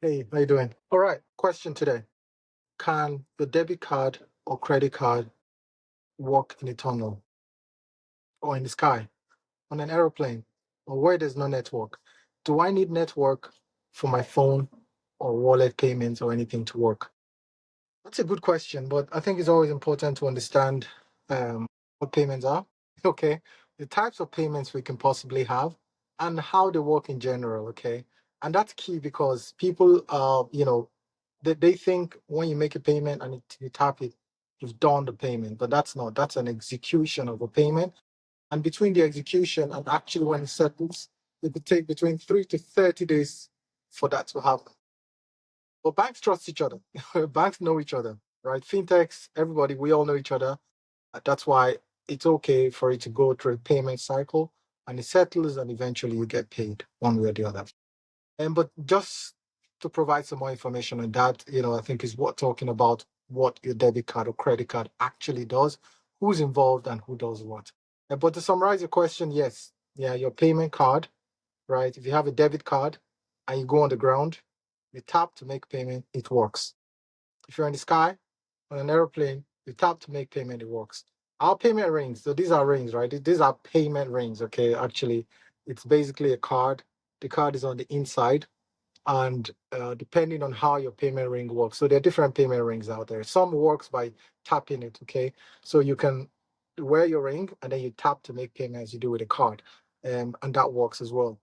Hey, how you doing? All right, question today. Can the debit card or credit card work in a tunnel or in the sky, on an aeroplane, or where there's no network? Do I need network for my phone or wallet payments or anything to work? That's a good question, but I think it's always important to understand what payments are, okay? The types of payments we can possibly have and how they work in general, okay? And that's key because people, they think when you make a payment and you tap it, you've done the payment, but that's not. That's an execution of a payment. And between the execution and actually when it settles, it could take between 3 to 30 days for that to happen. But banks trust each other. Banks know each other, right? Fintechs, everybody, we all know each other. That's why it's okay for it to go through a payment cycle and it settles and eventually you get paid one way or the other. And but just to provide some more information on that, I think is what talking about what your debit card or credit card actually does, who's involved and who does what. But to summarize your question, yes, yeah, your payment card, right? If you have a debit card and you go on the ground, you tap to make payment, it works. If you're in the sky on an airplane, you tap to make payment, it works. Our payment rings, so these are rings, right? These are payment rings, okay? Actually, it's basically a card. The card is on the inside, and depending on how your payment ring works, so there are different payment rings out there. Some works by tapping it, okay? So you can wear your ring and then you tap to make payment as you do with a card, and that works as well.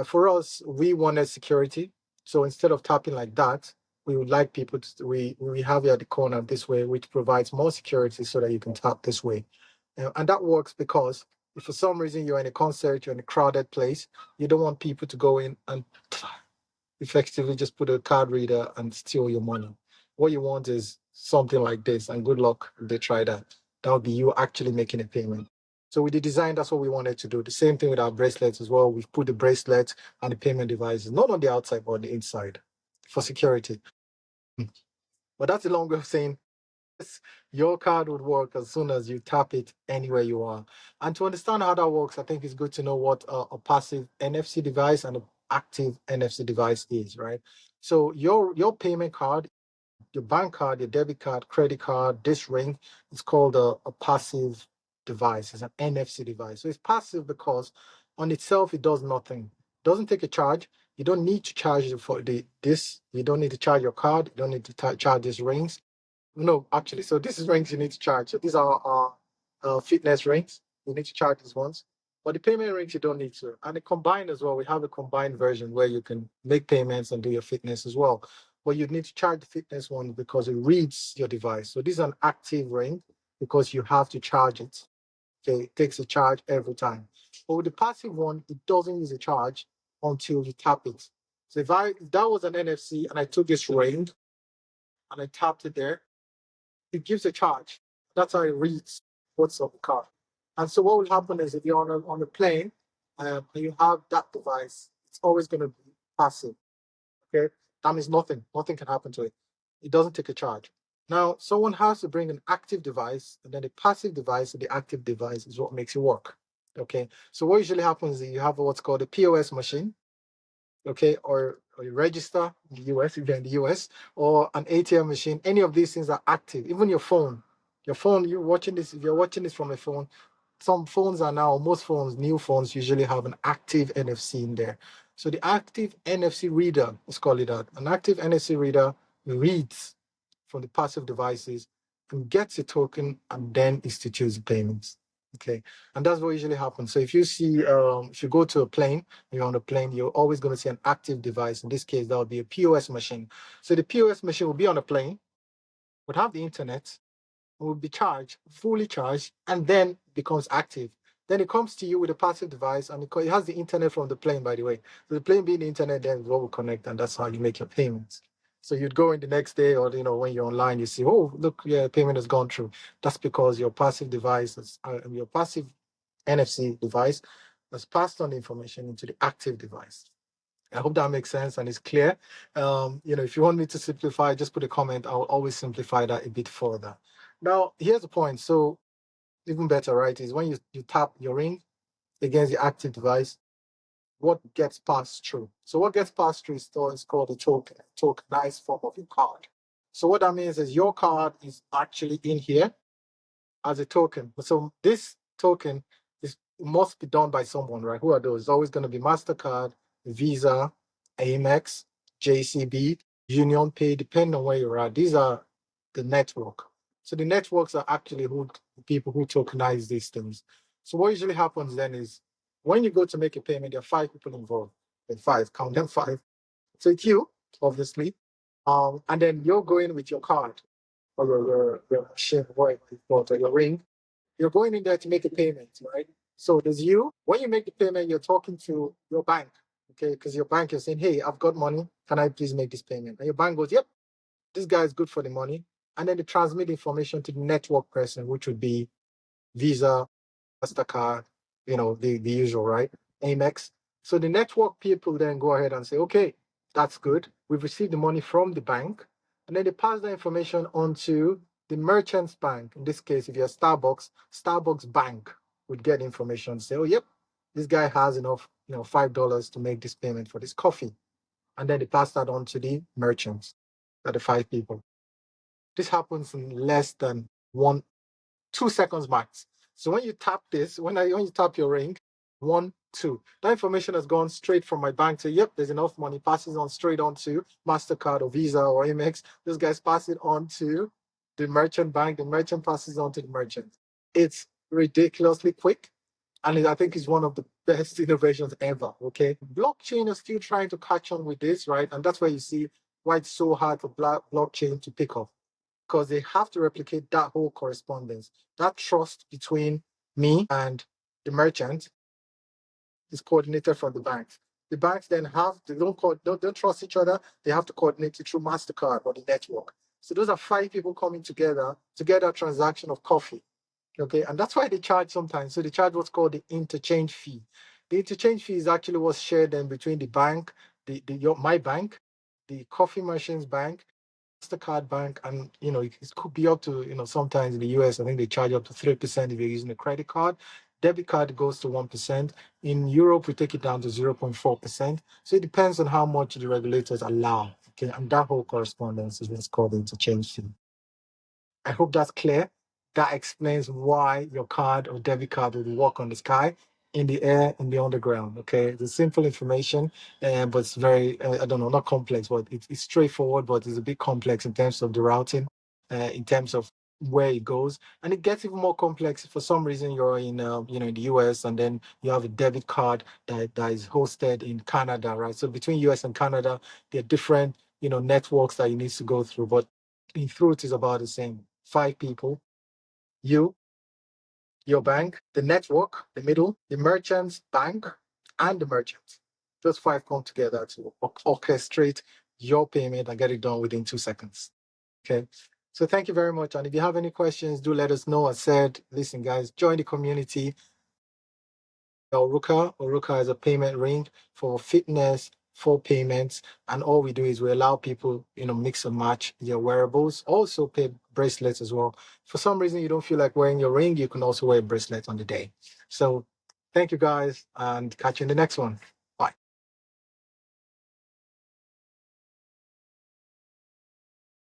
For us, we wanted security, so instead of tapping like that, we would like people to we have it at the corner this way, which provides more security so that you can tap this way. And that works because if for some reason you're in a concert, you're in a crowded place, you don't want people to go in and effectively just put a card reader and steal your money. What you want is something like this, and good luck if they try that. That would be you actually making a payment. So with the design, that's what we wanted to do. The same thing with our bracelets as well. We've put the bracelet and the payment devices not on the outside but on the inside for security. But that's a long way of saying yes, your card would work as soon as you tap it anywhere you are. And to understand how that works, I think it's good to know what a passive NFC device and an active NFC device is, right? So your payment card, your bank card, your debit card, credit card, this ring, it's called a passive device. It's an NFC device. So it's passive because on itself it does nothing. It doesn't take a charge. You don't need to charge it for this. You don't need to charge your card. You don't need to charge these rings. No, actually, so this is rings you need to charge. So these are fitness rings. You need to charge these ones. But the payment rings you don't need to. And the combined as well, we have a combined version where you can make payments and do your fitness as well. But you need to charge the fitness one because it reads your device. So this is an active ring because you have to charge it. Okay, it takes a charge every time. But with the passive one, it doesn't use a charge until you tap it. So if that was an NFC and I took this ring and I tapped it there, it gives a charge. That's how it reads what's on the card. And so what will happen is if you're on a plane and you have that device, it's always going to be passive. Okay, that means nothing. Nothing can happen to it. It doesn't take a charge. Now, someone has to bring an active device, and then the passive device and the active device is what makes it work. Okay, so what usually happens is you have what's called a POS machine, okay, or you register in the US if you're in the US, or an ATM machine. Any of these things are active. Even your phone. Your phone, you're watching this, if you're watching this from a phone, some phones are now, most phones, new phones usually have an active NFC in there. So the active NFC reader, let's call it that, an active NFC reader reads from the passive devices and gets a token and then institutes the payments. Okay. And that's what usually happens. So if you see, if you go to a plane, you're on a plane, you're always going to see an active device. In this case, that would be a POS machine. So the POS machine will be on a plane, would have the internet, will be charged, fully charged, and then becomes active. Then it comes to you with a passive device, and it has the internet from the plane, by the way. So the plane being the internet, then what will connect, and that's how you make your payments. So you'd go in the next day, or when you're online, you see, oh, look, yeah, payment has gone through. That's because your passive device, your passive NFC device, has passed on the information into the active device. I hope that makes sense and is clear. If you want me to simplify, just put a comment. I'll always simplify that a bit further. Now, here's the point. So, even better, right, is when you tap your ring against the active device, what gets passed through. So what gets passed through is called a token, a tokenized form of your card. So what that means is your card is actually in here as a token. So this token must be done by someone, right? Who are those? It's always going to be MasterCard, Visa, Amex, JCB, Union Pay, depending on where you're at. These are the network. So the networks are actually people who tokenize these things. So what usually happens then is when you go to make a payment, there are 5 people involved. There are five, count them five. So it's you, obviously. And then you're going with your card or your machine, whatever you call it, or your ring. You're going in there to make a payment, right? So there's you. When you make the payment, you're talking to your bank, okay? Because your bank is saying, hey, I've got money. Can I please make this payment? And your bank goes, yep, this guy is good for the money. And then they transmit information to the network person, which would be Visa, MasterCard, the usual, right? Amex. So the network people then go ahead and say, okay, that's good. We've received the money from the bank. And then they pass the information on to the merchant's bank. In this case, if you're Starbucks Bank would get information, say, oh, yep, this guy has enough, $5 to make this payment for this coffee. And then they pass that on to the merchants, the 5 people. This happens in less than 2 seconds max. So when you tap this, when you tap your ring, 1, 2, that information has gone straight from my bank to, yep, there's enough money, passes on straight on to MasterCard or Visa or Amex. Those guys pass it on to the merchant bank. The merchant passes on to the merchant. It's ridiculously quick. And I think it's one of the best innovations ever. Okay. Blockchain is still trying to catch on with this, right? And that's where you see why it's so hard for blockchain to pick up, because they have to replicate that whole correspondence. That trust between me and the merchant is coordinated from the banks. The banks then don't trust each other. They have to coordinate it through MasterCard or the network. So those are 5 people coming together to get a transaction of coffee. Okay, and that's why they charge sometimes. So they charge what's called the interchange fee. The interchange fee is actually what's shared then between the bank, my bank, the coffee machine's bank, Mastercard bank, and it could be up to sometimes in the US I think they charge up to 3% if you're using a credit card. Debit card goes to 1%. In Europe we take it down to 0.4%. So it depends on how much the regulators allow. Okay, and that whole correspondence is what's called the interchange fee. I hope that's clear. That explains why your card or debit card will walk on the sky, in the air, in the underground. Okay, it's simple information, but it's very, I don't know, not complex, but it's straightforward, but it's a bit complex in terms of the routing, in terms of where it goes, and it gets even more complex if for some reason you're in the US, and then you have a debit card that is hosted in Canada, right? So between US and Canada, there are different networks that you need to go through, but in truth is about the same. 5 people, you, your bank, the network, the middle, the merchant's bank, and the merchant. Those 5 come together to orchestrate your payment and get it done within 2 seconds. Okay. So thank you very much. And if you have any questions, do let us know. I said, listen, guys, join the community. Orukka is a payment ring for fitness, for payments, and all we do is we allow people, mix and match their wearables. Also pay bracelets as well. For some reason you don't feel like wearing your ring, you can also wear a bracelet on the day. So thank you guys, and catch you in the next one.